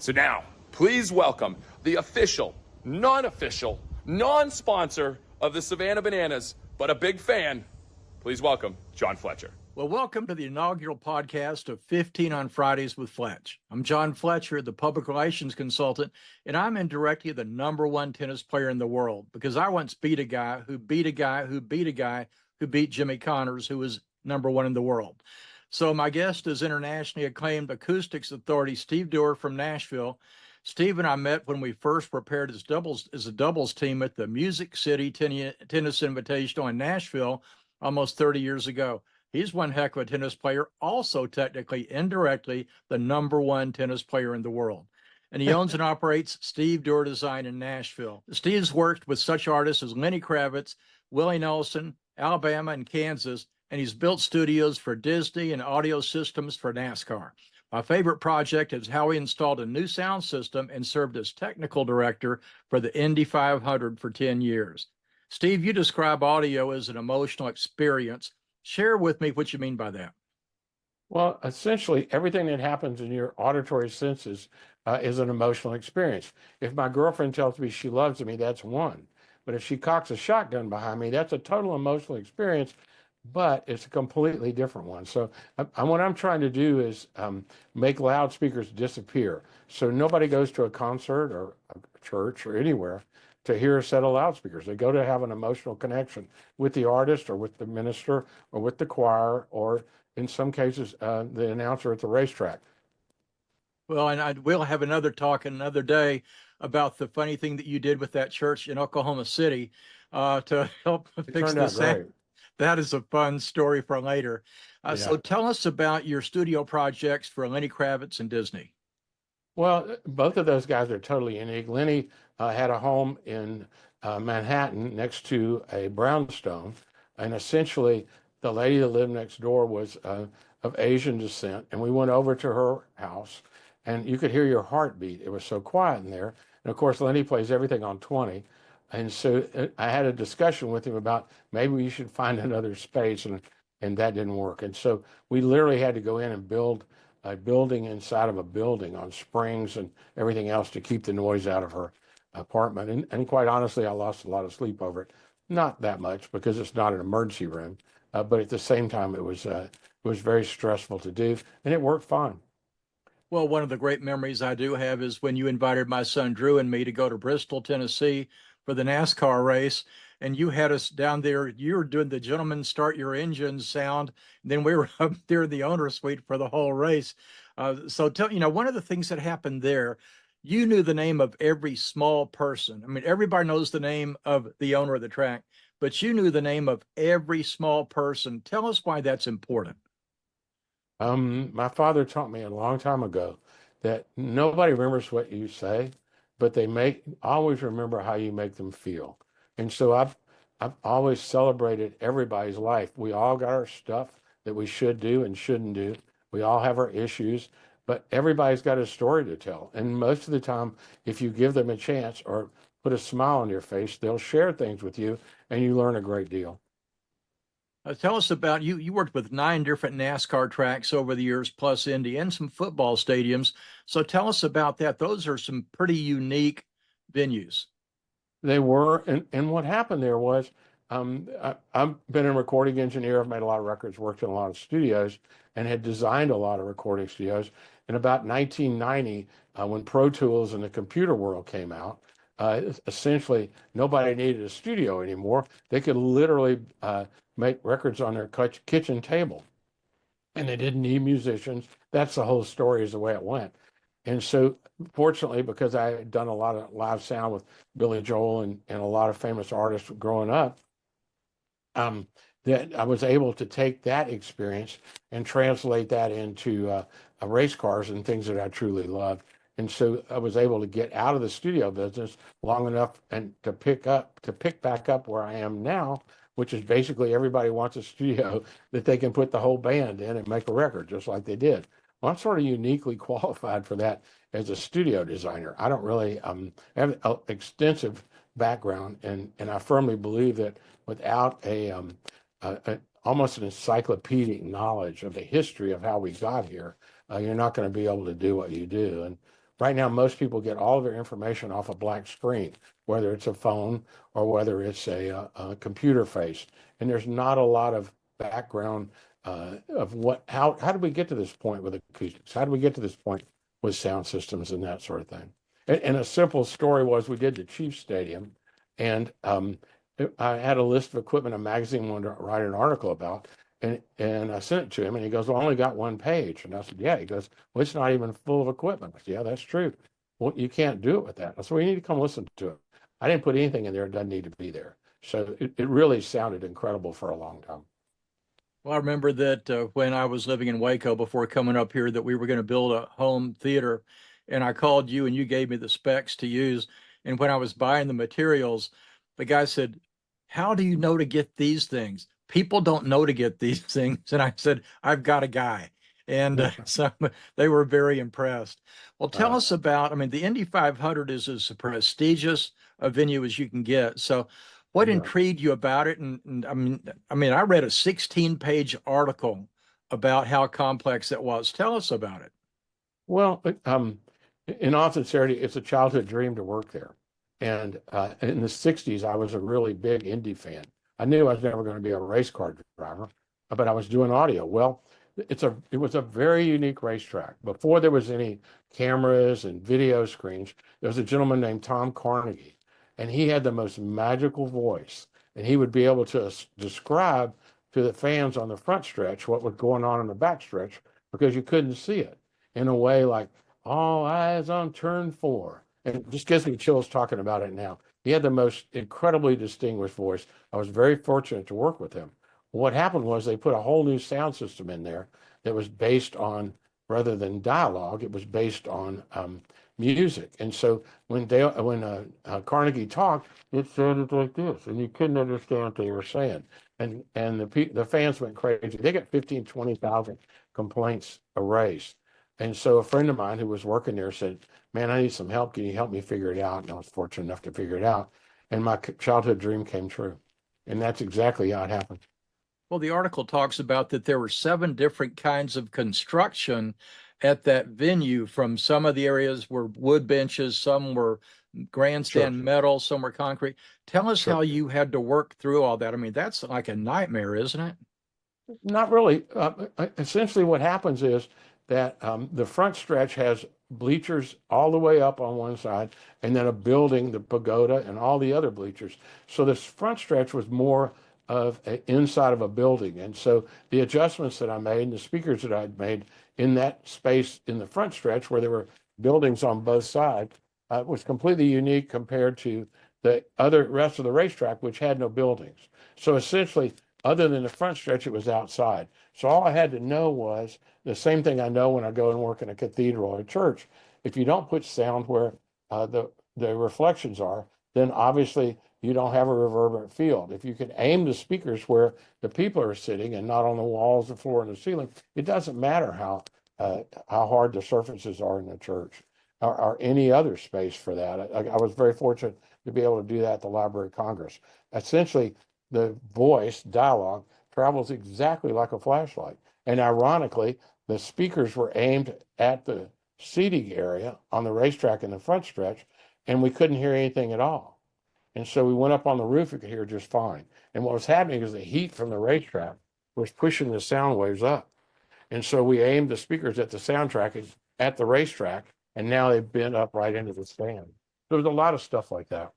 So now, please welcome the official, non-official, non-sponsor of the Savannah Bananas, but a big fan. Please welcome John Fletcher. Well, welcome to the inaugural podcast of 15 on Fridays with Fletch. I'm John Fletcher, the public relations consultant, and I'm indirectly the number one tennis player in the world because I once beat a guy who beat a guy who beat a guy who beat Jimmy Connors, who was number one in the world. So my guest is internationally acclaimed acoustics authority Steve Durr from Nashville. Steve and I met when we first prepared as a doubles team at the City Tennis Invitational in Nashville almost 30 years ago. He's one heck of a tennis player, also technically, indirectly, the number one tennis player in the world. And he owns and operates Steve Durr Design in Nashville. Steve's worked with such artists as Lenny Kravitz, Willie Nelson, Alabama, and Kansas, and he's built studios for Disney and audio systems for NASCAR. My favorite project is how he installed a new sound system and served as technical director for the Indy 500 for 10 years. Steve, you describe audio as an emotional experience. Share with me what you mean by that. Well, essentially, everything that happens in your auditory senses is an emotional experience. If my girlfriend tells me she loves me, that's one. But if she cocks a shotgun behind me, that's a total emotional experience, but it's a completely different one. So what I'm trying to do is make loudspeakers disappear. So nobody goes to a concert or a church or anywhere to hear a set of loudspeakers. They go to have an emotional connection with the artist or with the minister or with the choir or in some cases the announcer at the racetrack. Well, and we'll have another talk another day about the funny thing that you did with that church in Oklahoma City to help fix the sound. That is a fun story for later. So tell us about your studio projects for Lenny Kravitz and Disney. Well, both of those guys are totally unique. Lenny had a home in Manhattan next to a brownstone, and essentially the lady that lived next door was of Asian descent, and we went over to her house, and you could hear your heartbeat. It was so quiet in there. And of course, Lenny plays everything on 20. And so I had a discussion with him about maybe we should find another space, and that didn't work. And so we literally had to go in and build a building inside of a building on springs and everything else to keep the noise out of her apartment. And quite honestly, I lost a lot of sleep over it. Not that much because it's not an emergency room, but at the same time, it was very stressful to do, and it worked fine. Well, one of the great memories I do have is when you invited my son Drew and me to go to Bristol, Tennessee for the NASCAR race, and you had us down there. You were doing the gentleman start your engine sound, and then we were up there in the owner's suite for the whole race. So one of the things that happened there, you knew the name of every small person. I mean, everybody knows the name of the owner of the track, but you knew the name of every small person. Tell us why that's important. My father taught me a long time ago that nobody remembers what you say, but they always remember how you make them feel. And so I've always celebrated everybody's life. We all got our stuff that we should do and shouldn't do. We all have our issues, but everybody's got a story to tell. And most of the time, if you give them a chance or put a smile on your face, they'll share things with you and you learn a great deal. Tell us about you worked with 9 different NASCAR tracks over the years, plus Indy and some football stadiums. So tell us about that. Those are some pretty unique venues. They were, and what happened there was, I've been a recording engineer. I've made a lot of records, worked in a lot of studios, and had designed a lot of recording studios. In about 1990, when Pro Tools and the computer world came out, essentially nobody needed a studio anymore. They could literally make records on their kitchen table, and they didn't need musicians. That's the whole story, is the way it went. And so fortunately, because I had done a lot of live sound with Billy Joel and a lot of famous artists growing up, that I was able to take that experience and translate that into race cars and things that I truly loved. And so I was able to get out of the studio business long enough and to pick back up where I am now, which is basically everybody wants a studio that they can put the whole band in and make a record just like they did. Well, I'm sort of uniquely qualified for that as a studio designer. I don't really have an extensive background, and I firmly believe that without almost an encyclopedic knowledge of the history of how we got here, you're not going to be able to do what you do. And Right now, most people get all of their information off a black screen, whether it's a phone or whether it's a computer face. And there's not a lot of background of how did we get to this point with acoustics? How did we get to this point with sound systems and that sort of thing? And a simple story was we did the Chiefs Stadium, and I had a list of equipment a magazine wanted to write an article about, and I sent it to him, and he goes, "Well, I only got one page." And I said, "Yeah." He goes, "Well, it's not even full of equipment." I said, "Yeah, that's true." "Well, you can't do it with that." I said, "Well, you need to come listen to it." I didn't put anything in there that doesn't need to be there. So it really sounded incredible for a long time. Well, I remember that when I was living in Waco before coming up here, that we were going to build a home theater, and I called you and you gave me the specs to use. And when I was buying the materials, the guy said, "How do you know to get these things? People don't know to get these things." And I said, "I've got a guy." And so they were very impressed. Well, tell us about, I mean, the Indy 500 is as prestigious a venue as you can get. So what Yeah. intrigued you about it? And I read a 16-page article about how complex it was. Tell us about it. Well, in all sincerity, it's a childhood dream to work there. And in the 60s, I was a really big Indy fan. I knew I was never going to be a race car driver, but I was doing audio. Well, it was a very unique racetrack. Before there was any cameras and video screens, there was a gentleman named Tom Carnegie, and he had the most magical voice. And he would be able to describe to the fans on the front stretch what was going on in the back stretch because you couldn't see it, in a way like, "All eyes on turn 4." And it just gives me chills talking about it now. He had the most incredibly distinguished voice. I was very fortunate to work with him. What happened was they put a whole new sound system in there that was based on, rather than dialogue, it was based on music. And so when Carnegie talked, it sounded like this, and you couldn't understand what they were saying. And the fans went crazy. They got 15, 20,000 complaints a race. And so a friend of mine who was working there said, "Man, I need some help. Can you help me figure it out?" And I was fortunate enough to figure it out. And my childhood dream came true. And that's exactly how it happened. Well, the article talks about that there were 7 different kinds of construction at that venue. From some of the areas were wood benches, some were grandstand Sure. metal, some were concrete. Tell us Sure. how you had to work through all that. I mean, that's like a nightmare, isn't it? Not really. Essentially, what happens is that the front stretch has bleachers all the way up on one side, and then a building, the pagoda, and all the other bleachers. So this front stretch was more of inside of a building. And so the adjustments that I made, and the speakers that I'd made in that space in the front stretch where there were buildings on both sides, was completely unique compared to the other rest of the racetrack, which had no buildings. So essentially, other than the front stretch, it was outside. So all I had to know was the same thing I know when I go and work in a cathedral or a church. If you don't put sound where the reflections are, then obviously you don't have a reverberant field. If you can aim the speakers where the people are sitting and not on the walls, the floor, and the ceiling, it doesn't matter how hard the surfaces are in the church or any other space for that. I was very fortunate to be able to do that at the Library of Congress. Essentially, the voice dialogue travels exactly like a flashlight. And ironically, the speakers were aimed at the seating area on the racetrack in the front stretch, and we couldn't hear anything at all. And so we went up on the roof, we could hear just fine. And what was happening is the heat from the racetrack was pushing the sound waves up. And so we aimed the speakers at the soundtrack at the racetrack, and now they've been up right into the stand. There was a lot of stuff like that.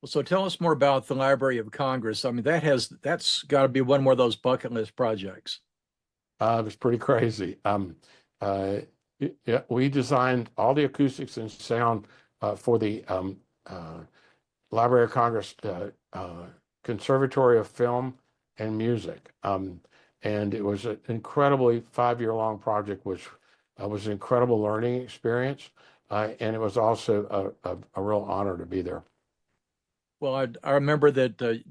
Well, so tell us more about the Library of Congress. I mean, that's got to be one more of those bucket list projects. It was pretty crazy. We designed all the acoustics and sound for the Library of Congress Conservatory of Film and Music. And it was an incredibly 5-year-long project, which was an incredible learning experience. And it was also a real honor to be there. Well, I remember that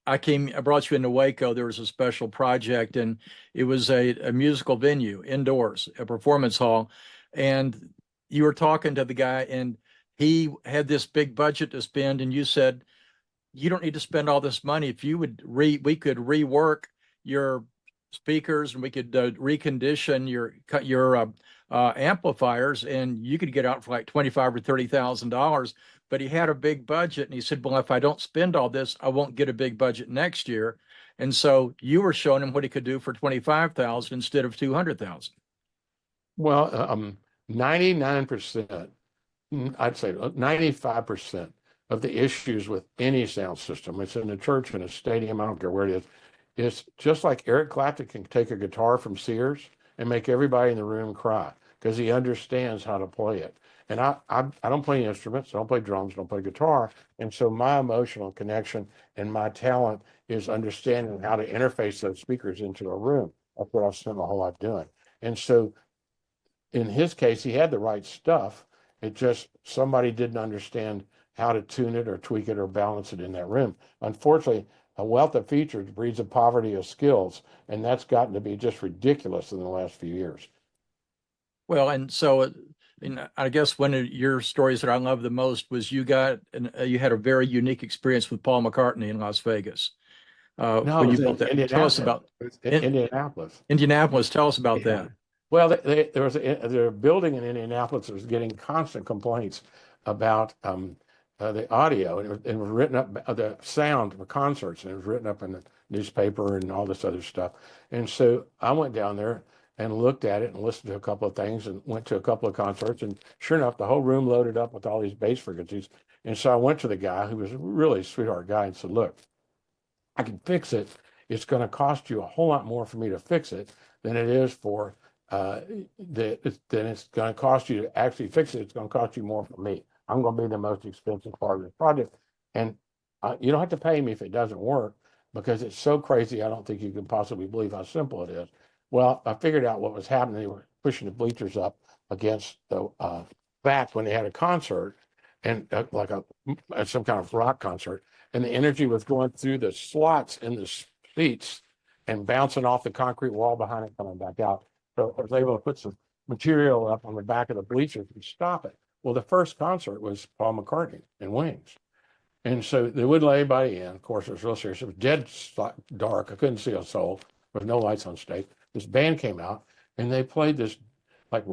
I brought you into Waco. There was a special project, and it was a musical venue indoors, a performance hall. And you were talking to the guy, and he had this big budget to spend, and you said, "You don't need to spend all this money. If you would we could rework your speakers, and we could recondition your amplifiers, and you could get out for like $25,000 or $30,000. But he had a big budget, and he said, "Well, if I don't spend all this, I won't get a big budget next year." And so you were showing him what he could do for 25,000 instead of 200,000. Well, 99%, I'd say 95% of the issues with any sound system, it's in a church, in a stadium, I don't care where it is, it's just like Eric Clapton can take a guitar from Sears and make everybody in the room cry because he understands how to play it. And I don't play instruments, I don't play drums, I don't play guitar. And so my emotional connection and my talent is understanding how to interface those speakers into a room. That's what I've spent my whole life doing. And so in his case, he had the right stuff. It just somebody didn't understand how to tune it or tweak it or balance it in that room. Unfortunately, a wealth of features breeds a poverty of skills, and that's gotten to be just ridiculous in the last few years. Well, and so I guess one of your stories that I love the most was you had a very unique experience with Paul McCartney in Las Vegas. No, when you built that. Tell us about Indianapolis. Indianapolis. Tell us about that. Well, there was a building in Indianapolis that was getting constant complaints about the audio, and it was written up, the sound for concerts, and it was written up in the newspaper and all this other stuff. And so I went down there and looked at it and listened to a couple of things and went to a couple of concerts, and sure enough, the whole room loaded up with all these bass frequencies. And so I went to the guy, who was a really sweetheart guy, and said, "Look, I can fix it. It's going to cost you a whole lot more for me to fix it than it is for then it's going to cost you to actually fix it. It's going to cost you more for me. I'm going to be the most expensive part of the project, and you don't have to pay me if it doesn't work, because it's so crazy. I don't think you can possibly believe how simple it is." Well, I figured out what was happening. They were pushing the bleachers up against the back when they had a concert, and like some kind of rock concert, and the energy was going through the slots in the seats and bouncing off the concrete wall behind it, coming back out. So I was able to put some material up on the back of the bleachers and stop it. Well, the first concert was Paul McCartney and Wings. And so they wouldn't let anybody in. Of course, it was real serious. It was dead dark. I couldn't see a soul. There was no lights on stage. This band came out and they played this, like,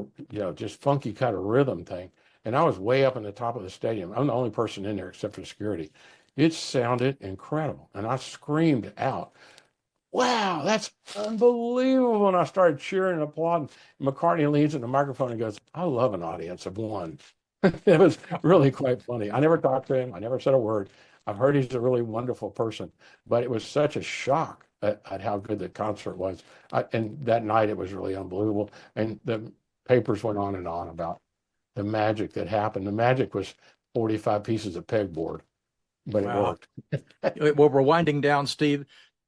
just funky kind of rhythm thing. And I was way up in the top of the stadium. I'm the only person in there except for security. It sounded incredible. And I screamed out, "Wow, that's unbelievable." And I started cheering and applauding. McCartney leans in the microphone and goes, "I love an audience of one." It was really quite funny. I never talked to him. I never said a word. I've heard he's a really wonderful person, but it was such a shock at how good the concert was. And that night it was really unbelievable. And the papers went on and on about the magic that happened. The magic was 45 pieces of pegboard, but Wow. it worked. Well, we're winding down, Steve.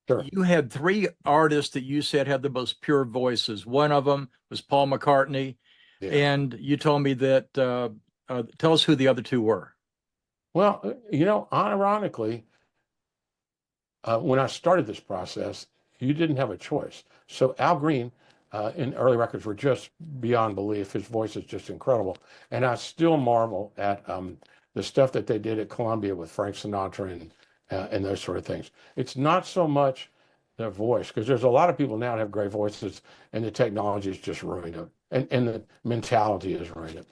Sure. You had three artists that you said had the most pure voices. One of them was Paul McCartney, Yeah. and you told me that. Tell us who the other two were. Well, ironically, when I started this process, you didn't have a choice. So Al Green in early records were just beyond belief. His voice is just incredible. And I still marvel at the stuff that they did at Columbia with Frank Sinatra and those sort of things. It's not so much their voice, because there's a lot of people now that have great voices, and the technology has just ruined it. And the mentality has ruined it.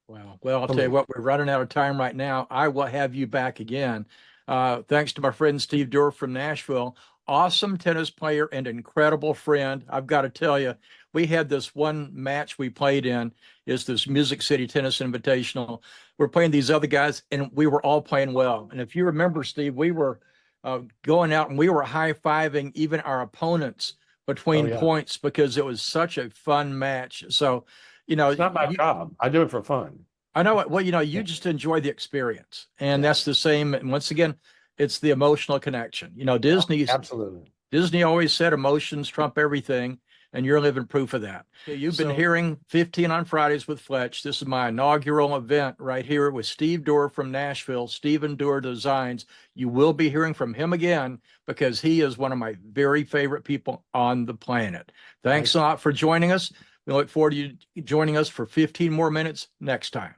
Wow. Well, I'll tell you what, we're running out of time right now. I will have you back again. Thanks to my friend Steve Durr from Nashville. Awesome tennis player and incredible friend. I've got to tell you, we had this one match we played in, is this Music City Tennis Invitational. We're playing these other guys, and we were all playing well. And if you remember, Steve, we were going out and we were high-fiving even our opponents between points, because it was such a fun match. So, it's not my job. I do it for fun. I know it. Well, you just enjoy the experience, and that's the same. And once again, it's the emotional connection. Absolutely. Disney always said emotions trump everything, and you're living proof of that. You've been hearing 15 on Fridays with Fletch. This is my inaugural event right here with Steve Durr from Nashville, Steven Durr Designs. You will be hearing from him again, because he is one of my very favorite people on the planet. Thanks a lot for joining us. We look forward to you joining us for 15 more minutes next time.